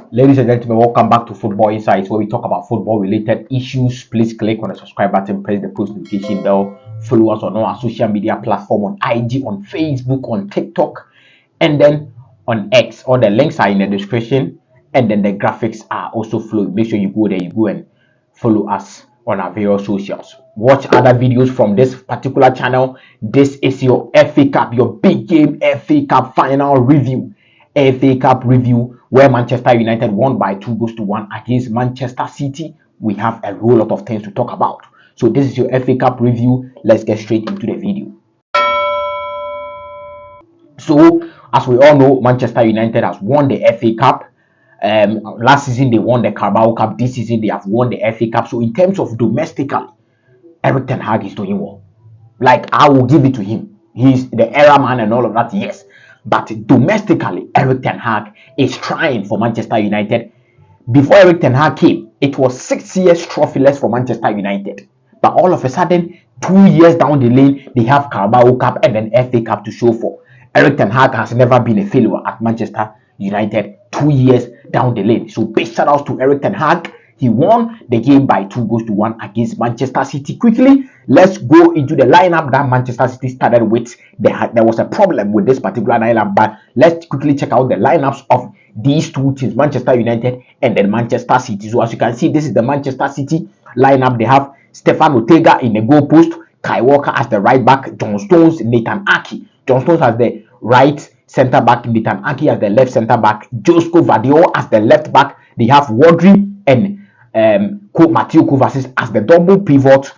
Ladies and gentlemen, welcome back to Football Insights, where we talk about football related issues. Please click on the subscribe button, press the post notification bell, follow us on our social media platform on IG, on Facebook, on TikTok, and then on X. All the links are in the description, and then the graphics are also flowing. Make sure you go there, you go and follow us on our various socials. Watch other videos from this particular channel. This is your FA Cup, your big game FA Cup final review. FA Cup review, where Manchester United won by 2-1 against Manchester City. We have a whole lot of things to talk about. So this is your FA Cup review. Let's get straight into the video. So as we all know, Manchester United has won the FA Cup. Last season they won the Carabao Cup. This season they have won the FA Cup. So in terms of domestically, Erik ten Hag is doing well. Like, I will give it to him. He's the era man and all of that, yes. But domestically, Erik ten Hag is trying for Manchester United. Before Erik ten Hag came, it was 6 years trophyless for Manchester United. But all of a sudden, 2 years down the lane, they have Carabao Cup and then FA Cup to show for. Erik ten Hag has never been a failure at Manchester United 2 years down the lane. So big shout outs to Erik ten Hag. He won the game by 2-1 against Manchester City. Quickly, let's go into the lineup that Manchester City started with. There was a problem with this particular lineup, but let's quickly check out the lineups of these two teams, Manchester United and then Manchester City. So as you can see, this is the Manchester City lineup. They have Stefan Ortega in the goal post, Kai Walker as the right back, John Stones, Nathan Ake. John Stones as the right centre back, Nathan Ake as the left centre back, Josko Gvardiol as the left back. They have Rodri and Mateo Kovacic as the double pivot.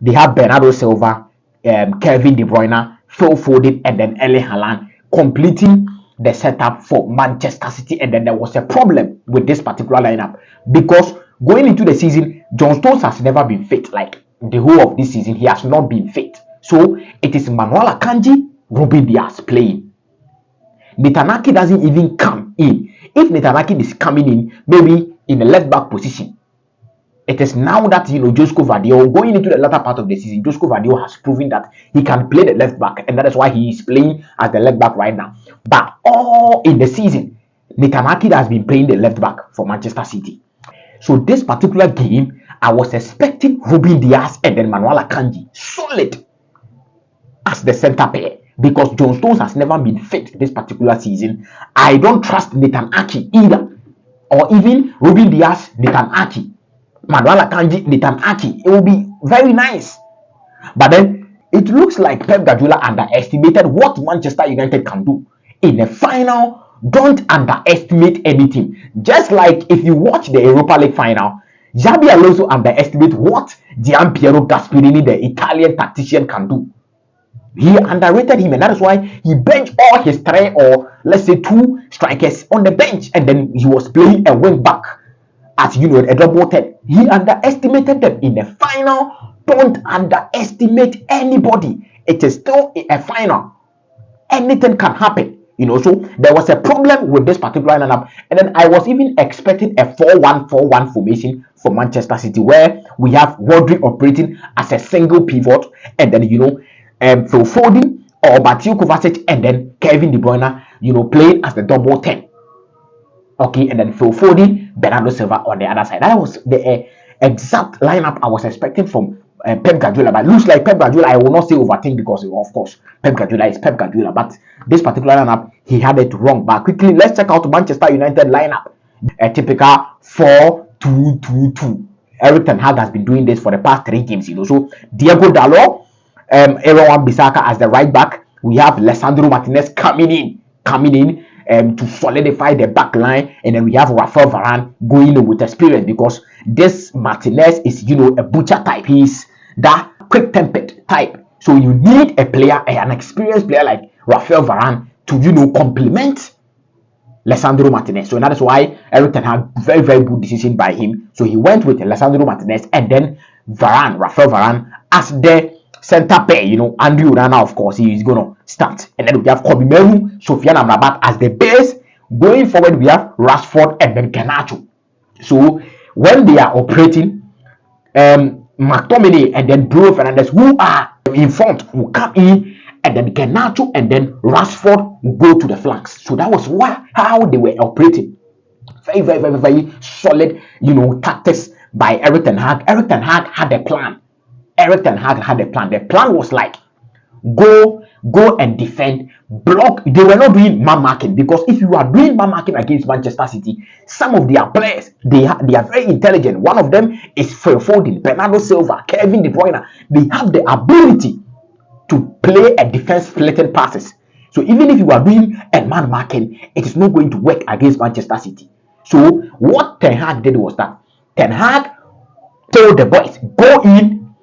They have Bernardo Silva, Kevin De Bruyne, Phil Foden, and then Erling Haaland completing the setup for Manchester City. And then there was a problem with this particular lineup because going into the season, John Stones has never been fit. Like the whole of this season, he has not been fit. So it is Manuel Akanji, Ruben Dias playing. Nathan Ake doesn't even come in. If Nathan Ake is coming in, maybe in the left back position, it is now that Josko Gvardiol going into the latter part of the season. Josko Gvardiol has proven that he can play the left back, and that is why he is playing as the left back right now. But all in the season, Nathan Ake has been playing the left back for Manchester City. So this particular game, I was expecting Ruben Dias and then Manuel Akanji solid as the centre pair, because John Stones has never been fit this particular season. I don't trust Nathan Ake either, or even Ruben Dias, Nathan Ake. Manuel Akanji, Nathan Ake. It will be very nice. But then it looks like Pep Guardiola underestimated what Manchester United can do. In the final, don't underestimate anything. Just like if you watch the Europa League final, Xabi Alonso underestimated what Gianpiero Gasperini, the Italian tactician, can do. He underrated him, and that is why he benched all his 3 or let's say 2 strikers on the bench, and then he was playing a wing back at a double 10. He underestimated them in the final. Don't underestimate anybody. It is still a final. Anything can happen. So there was a problem with this particular lineup, and then I was even expecting a 4-1-4-1 formation for Manchester City, where we have Rodri operating as a single pivot, and then Phil Foden or Mateo Kovacic, and then Kevin De Bruyne, playing as the double 10. Okay, and then Phil Foden, Bernardo Silva on the other side. That was the exact lineup I was expecting from Pep Guardiola. But it looks like Pep Guardiola, I will not say overthink, because of course Pep Guardiola is Pep Guardiola. But this particular lineup, he had it wrong. But quickly, let's check out Manchester United lineup. A typical 4-2-2-2. Erik ten Hag has been doing this for the past 3 games. So Diego Dalot, Aaron Wan-Bissaka as the right back. We have Lisandro Martinez coming in to solidify the back line, and then we have Rafael Varane going in with experience, because this Martinez is a butcher type. He's that quick-tempered type. So you need a player, an experienced player like Rafael Varane to complement Lisandro Martinez. So that is why Erik ten Hag, very, very good decision by him. So he went with Lisandro Martinez and then Rafael Varane as the center pair. Andrew Onana, of course, he is gonna start, and then we have Kobbie Mainoo, Sofiane Amrabat as the base. Going forward, we have Rashford and then Garnacho. So when they are operating, McTominay and then Bruno Fernandes, who are in front, will come in, and then Garnacho and then Rashford will go to the flanks. So that was how they were operating Very solid, tactics by Eric Ten Hag. Eric Ten Hag had a plan. Eric Ten Hag had a plan. The plan was like, go and defend, block. They were not doing man marking, because if you are doing man marking against Manchester City, some of their players, they are very intelligent. One of them is Phil Foden, Bernardo Silva, Kevin De Bruyne. They have the ability to play a defense splitting passes. So even if you are doing a man marking, it is not going to work against Manchester City. So what Ten Hag did was that Ten Hag told the boys, go in,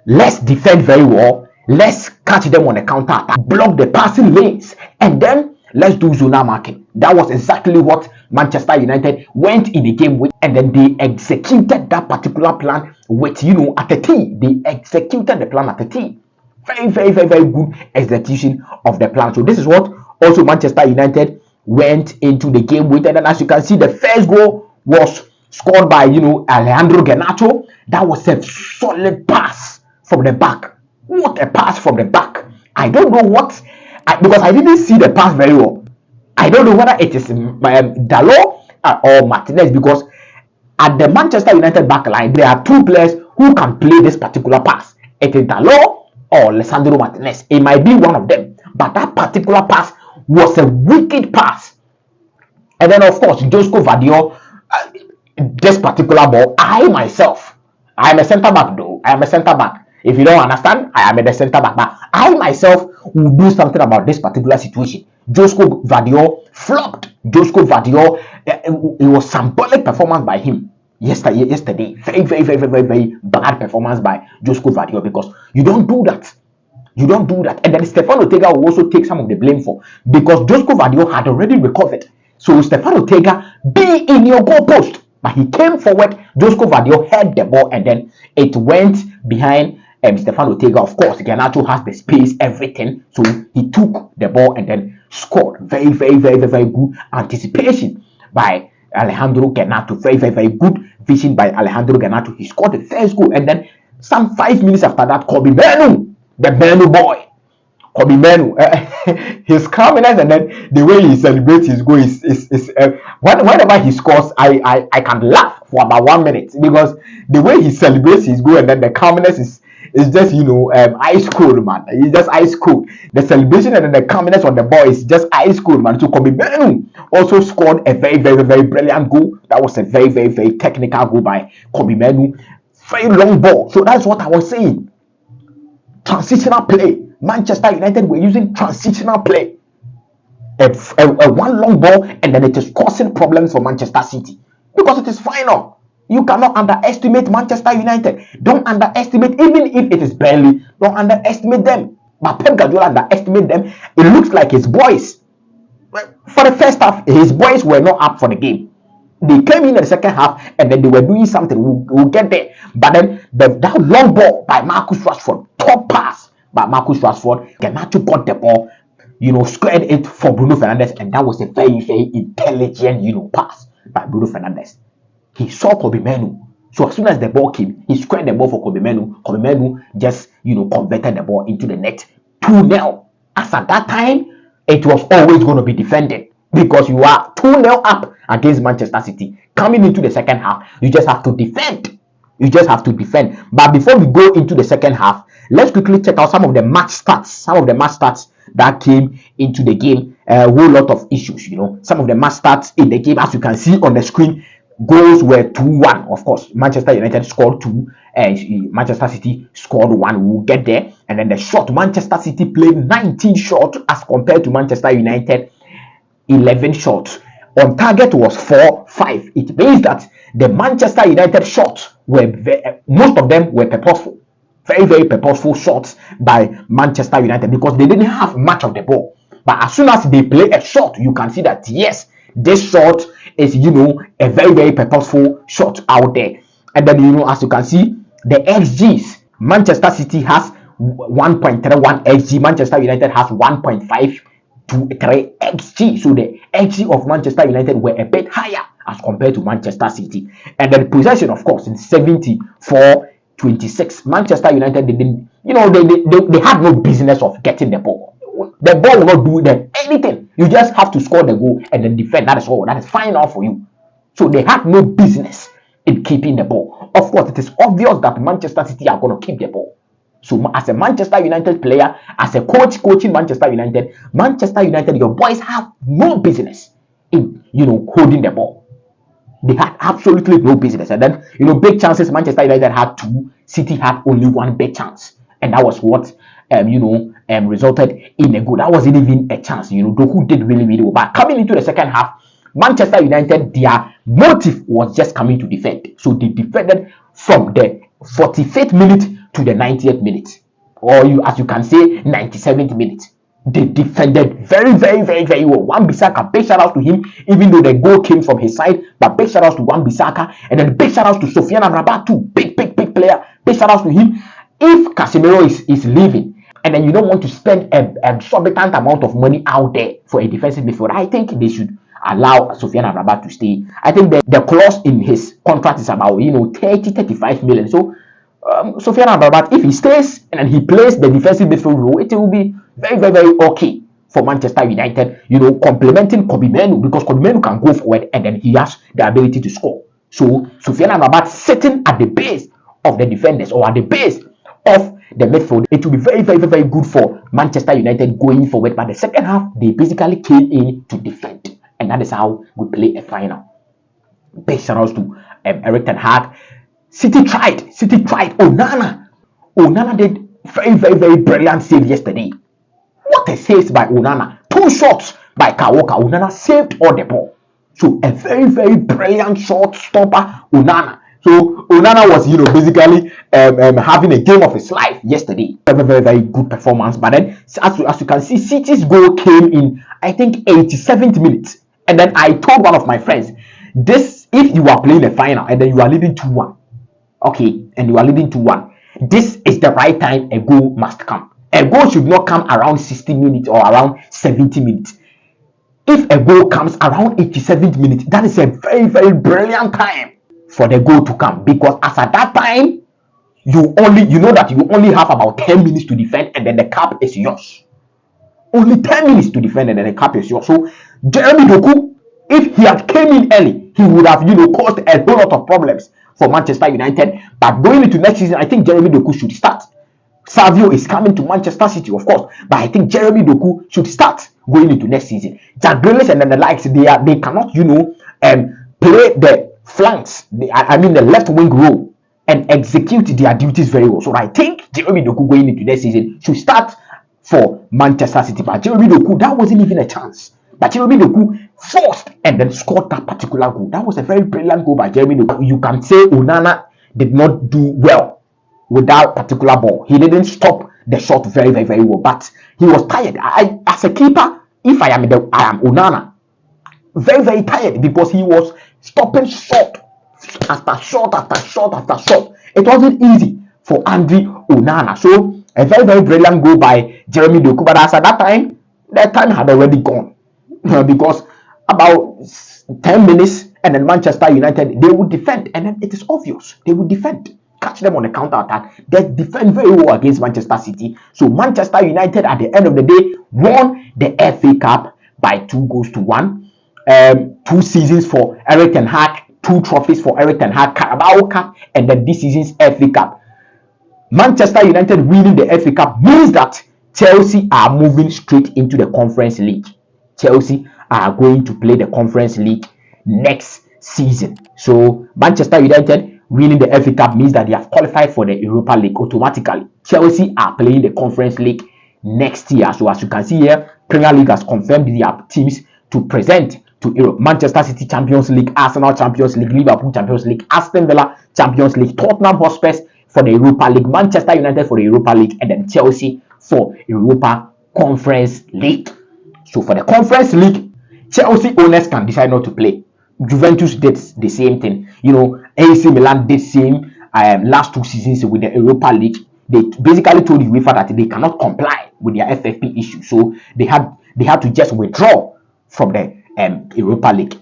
let's defend very well, let's catch them on the counter attack, block the passing lanes, and then let's do zonal marking. That was exactly what Manchester United went in the game with, and then they executed that particular plan with, at the T. They executed the plan at the T. Very good execution of the plan. So this is what also Manchester United went into the game with. And then as you can see, the first goal was scored by Alejandro Garnacho. That was a solid pass from the back. What a pass from the back. I don't know because I didn't see the pass very well. I don't know whether it is Dalot or Martinez, because at the Manchester United back line, there are two players who can play this particular pass. It is Dalot or Lisandro Martinez. It might be one of them, but that particular pass was a wicked pass. And then of course Josko Vadio, this particular ball, I am a center back though. I am a center back. If you don't understand, I am a center back, but I myself will do something about this particular situation. Josko Vadio flopped. Josko Vadio, it was symbolic performance by him yesterday. Very bad performance by Josko Vadio, because you don't do that. And then Stefan Ortega will also take some of the blame for, because Josko Vadio had already recovered. So Stefan Ortega, be in your goal post, but he came forward. Josko Vadio had the ball, and then it went behind Stefan Ortega. Of course, Garnacho has the space, everything, so he took the ball and then scored. Very good anticipation by Alejandro Garnacho. Very good vision by Alejandro Garnacho. He scored the first goal, and then some 5 minutes after that, Kobbie Mainoo, the Mainoo boy, Kobbie Mainoo, his calmness, and then the way he celebrates his goal is whenever he scores, I can laugh for about 1 minute, because the way he celebrates his goal, and then the calmness is just ice cold, man. It's just ice cold. The celebration and then the calmness on the ball is just ice cold, man. So Kobbie Mainoo also scored a very brilliant goal. That was a very technical goal by Kobbie Mainoo. Very long ball. So that's what I was saying. Transitional play. Manchester United were using transitional play. A one long ball, and then it is causing problems for Manchester City, because it is final. You cannot underestimate Manchester United. Don't underestimate, even if it is barely, don't underestimate them. But Pep Guardiola underestimate them. It looks like his boys, for the first half, his boys were not up for the game. They came in the second half, and then they were doing something. We'll get there. But then that long ball by Marcus Rashford, top pass by Marcus Rashford, Garnacho got the ball, squared it for Bruno Fernandes, and that was a very intelligent, pass by Bruno Fernandes. He saw Kobbie Mainoo. So as soon as the ball came, he squared the ball for Kobbie Mainoo. Kobbie Mainoo just, converted the ball into the net. 2-0. As at that time, it was always going to be defended, because you are 2-0 up against Manchester City. Coming into the second half, you just have to defend. But before we go into the second half, let's quickly check out some of the match stats that came into the game. A whole lot of issues, some of the match stats in the game, as you can see on the screen. Goals were 2-1. Of course, Manchester United scored 2, and Manchester City scored 1. We'll get there. And then the shot, Manchester City played 19 shots as compared to Manchester United 11 shots. On target was 4-5. It means that the Manchester United shots were most of them were purposeful. Very purposeful shots by Manchester United, because they didn't have much of the ball. But as soon as they play a shot, you can see that yes, this shot is a very purposeful shot out there. And then as you can see, the XGs, Manchester City has 1.31 XG, Manchester United has 1.523 XG. So the XG of Manchester United were a bit higher as compared to Manchester City. And then possession, of course, in 74-26, Manchester United didn't, they had no business of getting the ball. The ball will not do them anything. You just have to score the goal and then defend. That is all. That is fine all for you. So they had no business in keeping the ball. Of course, it is obvious that Manchester City are going to keep the ball. So as a Manchester United player, as a coach coaching Manchester United, your boys have no business in holding the ball. They had absolutely no business. And then big chances. Manchester United had 2, City had only 1 big chance, and that was what resulted in a goal. That wasn't even a chance. Doku did really well. But coming into the second half, Manchester United, their motive was just coming to defend. So they defended from the 45th minute to the 90th minute, or as you can say, 97th minute. They defended very, very, very, very well. Wan-Bissaka, big shout out to him, even though the goal came from his side. But big shout out to Wan-Bissaka, and then big shout out to Sofiane Amrabat too. Big player. Big shout out to him. If Casemiro is leaving, and then you don't want to spend a exorbitant amount of money out there for a defensive midfielder, I think they should allow Sofiane Amrabat to stay. I think the clause in his contract is about 30-35 million. So Sofiane Amrabat, if he stays and he plays the defensive midfield role, it will be very, very, very okay for Manchester United, complementing Mainoo, because Mainoo can go forward and then he has the ability to score. So Sofiane Amrabat sitting at the base of the defenders or at the base of the midfield, it will be very, very, very good for Manchester United going forward. But the second half, they basically came in to defend, and that is how we play a final. Big shout outs to Erik ten Hag. City tried. Onana did very, very, very brilliant save yesterday. What a save by Onana. 2 shots by Kawoka. Onana saved all the ball. So a very, very brilliant shot stopper, Onana. So Onana was, basically having a game of his life yesterday. Very, very, very good performance. But then, as you can see, City's goal came in, I think, 87th minute. And then I told one of my friends, if you are playing a final and then you are leading 2-1, okay, and you are leading 2-1, this is the right time a goal must come. A goal should not come around 60 minutes or around 70 minutes. If a goal comes around 87th minute, that is a very, very brilliant time for the goal to come, because as at that time, you only have about 10 minutes to defend, and then the cap is yours. Only 10 minutes to defend, and then the cap is yours. So Jeremy Doku, if he had came in early, he would have caused a whole lot of problems for Manchester United. But going into next season, I think Jeremy Doku should start. Savio is coming to Manchester City, of course, but I think Jeremy Doku should start going into next season. Jack Grealish and then the likes, they cannot play the flanks, the left wing role, and execute their duties very well. So I think Jeremy Doku going into next season should start for Manchester City. But Jeremy Doku, that wasn't even a chance. But Jeremy Doku forced and then scored that particular goal. That was a very brilliant goal by Jeremy Doku. You can say Onana did not do well with that particular ball. He didn't stop the shot very, very, very well, but he was tired. As a keeper, if I am Onana, very, very tired, because he was stopping shot after shot after shot after shot. It wasn't easy for Andre Onana. So a very, very brilliant goal by Jeremy Doku. But as at that time, that time had already gone, because about 10 minutes and then Manchester United, they would defend, and then it is obvious they would defend. Catch them on the counter attack. They defend very well against Manchester City. So Manchester United, at the end of the day, won the FA Cup by 2-1. 2 seasons for Erik ten Hag, 2 trophies for Erik ten Hag, Carabao Cup, and then this season's FA Cup. Manchester United winning the FA Cup means that Chelsea are moving straight into the Conference League. Chelsea are going to play the Conference League next season. So Manchester United winning the FA Cup means that they have qualified for the Europa League automatically. Chelsea are playing the Conference League next year. So as you can see here, Premier League has confirmed their teams to present to Europe. Manchester City Champions League, Arsenal Champions League, Liverpool Champions League, Aston Villa Champions League, Tottenham Hotspur for the Europa League, Manchester United for the Europa League, and then Chelsea for Europa Conference League. So for the Conference League, Chelsea owners can decide not to play. Juventus did the same thing. AC Milan did same last 2 seasons with the Europa League. They basically told UEFA that they cannot comply with their FFP issue, so they had to just withdraw from the Europa League.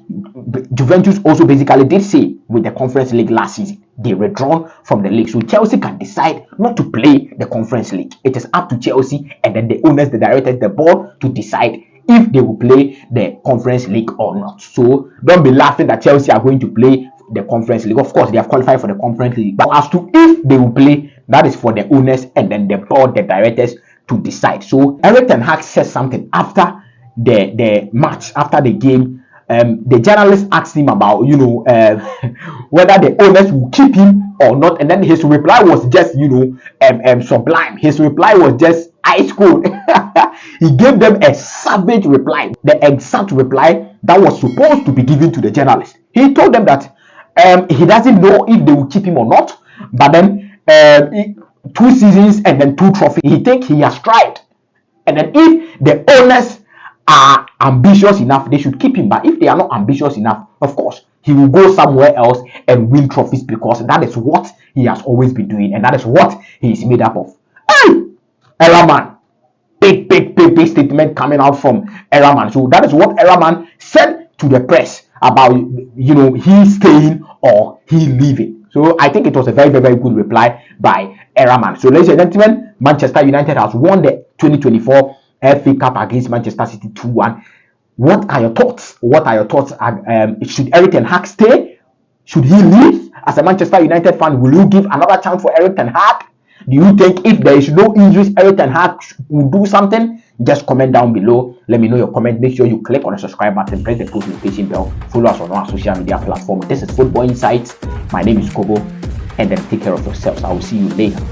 Juventus also basically did same with the Conference League last season. They withdrawn from the league, so Chelsea can decide not to play the Conference League. It is up to Chelsea and then the owners, the directors, the board to decide if they will play the Conference League or not. So don't be laughing that Chelsea are going to play the Conference League. Of course, they have qualified for the Conference League, but as to if they will play, that is for the owners and then the board, the directors to decide. So Erik ten Hag said something after the match, after the game. The journalist asked him about, whether the owners will keep him or not, and then his reply was just, sublime. His reply was just ice cold. He gave them a savage reply, the exact reply that was supposed to be given to the journalist. He told them that he doesn't know if they will keep him or not, but then 2 seasons and then 2 trophies. He thinks he has tried, and then if the owners are ambitious enough, they should keep him. But if they are not ambitious enough, of course, he will go somewhere else and win trophies, because that is what he has always been doing, and that is what he is made up of. Hey, Eraman, big statement coming out from Eraman. So that is what Eraman said to the press about, he staying or he leaving. So I think it was a very, very, very good reply by Eraman. So ladies and gentlemen, Manchester United has won the 2024 FA Cup against Manchester City 2-1. What are your thoughts? Should Erik ten Hag stay? Should he leave? As a Manchester United fan, will you give another chance for Erik ten Hag? Do you think if there is no injuries, Erik ten Hag will do something? Just comment down below. Let me know your comment. Make sure you click on the subscribe button, press the post notification bell, follow us on our social media platform. This is Football Insights. My name is Kobo, and then take care of yourselves. I will see you later.